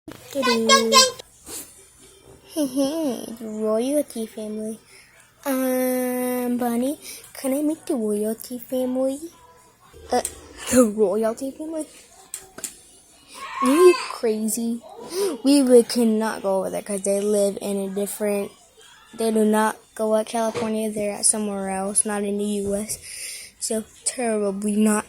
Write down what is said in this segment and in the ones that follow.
Hey, the royalty family. Bunny, can I meet the royalty family? The royalty family? Are you crazy? We really cannot go over there because they live in a different. They do not go at California. They're at somewhere else, not in the U.S. So terribly not.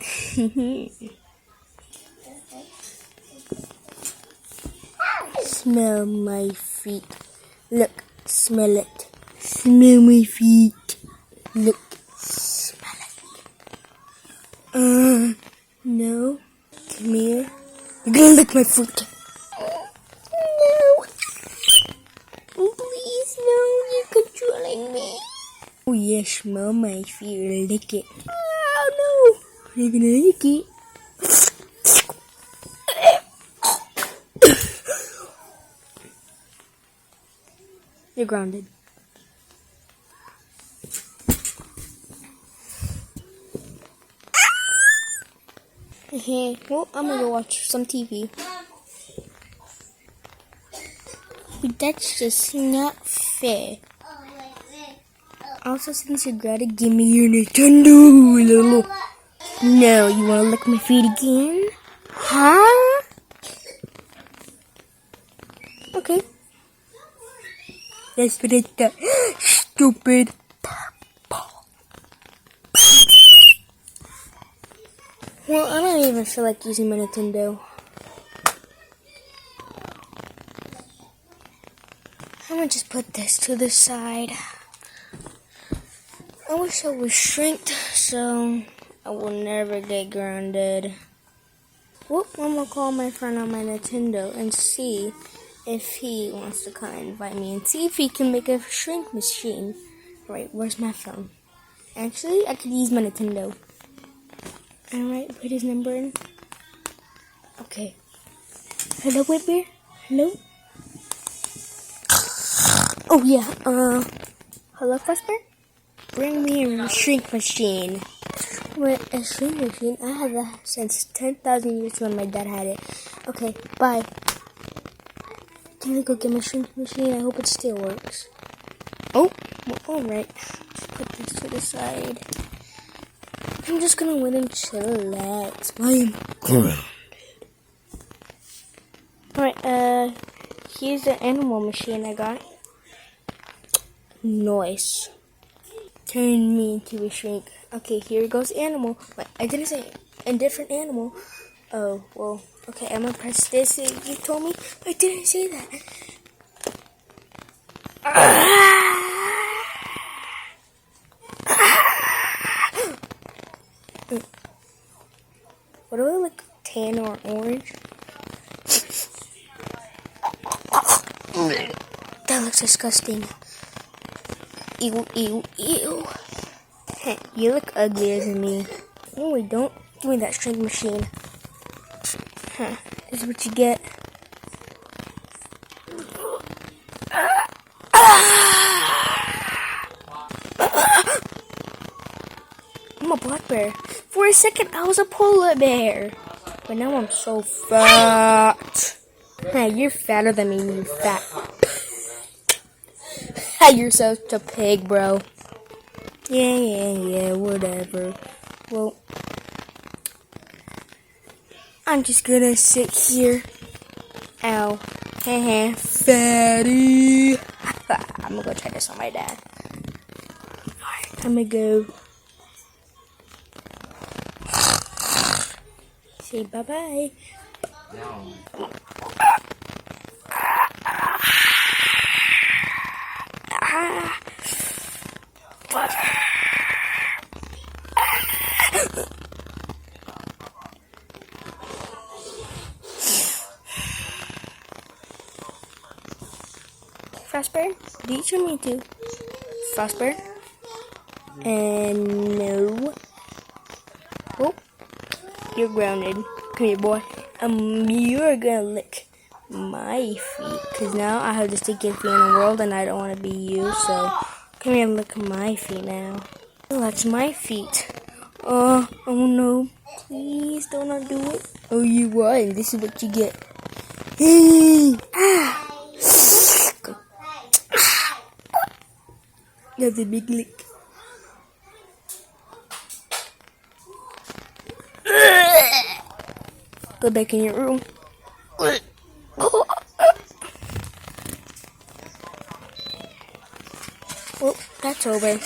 Smell my feet. Look, smell it. Smell my feet. Look, smell it. No. Come here. You're gonna lick my foot. No. Please, no. You're controlling me. Oh, yeah, smell my feet. Lick it. Oh, no. You're gonna lick it. You're grounded. Well, I'm gonna go watch some TV. But that's just not fair. Also, since you gotta give me your Nintendo, little. No, you wanna lick my feet again? Huh? Okay. That's what I thought. Stupid. Well, I don't even feel like using my Nintendo. I'm gonna just put this to the side. I wish I was shrinked so I will never get grounded. Well, I'm gonna call my friend on my Nintendo and see if he wants to come and invite me and see if he can make a shrink machine. Right, where's my phone? Actually, I could use my Nintendo. Alright, put his number in. Okay. Hello, Whitbear? Hello? Oh, yeah, hello, Fazbear? Bring me a shrink machine. What, a shrink machine? I had that since 10,000 years when my dad had it. Okay, bye. Can I go get my shrink machine? I hope it still works. Oh, well, alright. Just put this to the side. I'm just gonna let him chillax. I'm grounded. Alright, here's the animal machine I got. Nice. Turn me into a shrink. Okay, here goes animal. But I didn't say a different animal. Oh, well, okay, I'm gonna press this. You told me I didn't say that. What do I look, tan or orange? That looks disgusting. Ew, ew, ew. Hey, you look uglier than me. No, wait, don't. Give me that shrink machine. Huh, this is what you get. I'm a black bear. For a second, I was a polar bear. But now I'm so fat. Hey, you're fatter than me, you fat. Hey, you're such a pig, bro. Yeah, whatever. Well, I'm just gonna sit here. Ow. Fatty. I'm gonna go try this on my dad. Alright, I'm gonna go. Say bye-bye. Fazbear, do you turn me into Fazbear? And no. Oh, you're grounded. Come here, boy. You're gonna lick my feet. Because now I have the stinkiest feet in the world and I don't want to be you. So, come here and lick my feet now. That's my feet. Oh no. Please don't do it. Oh, you won. This is what you get. That's a big leak. Go back in your room. Well, that's over.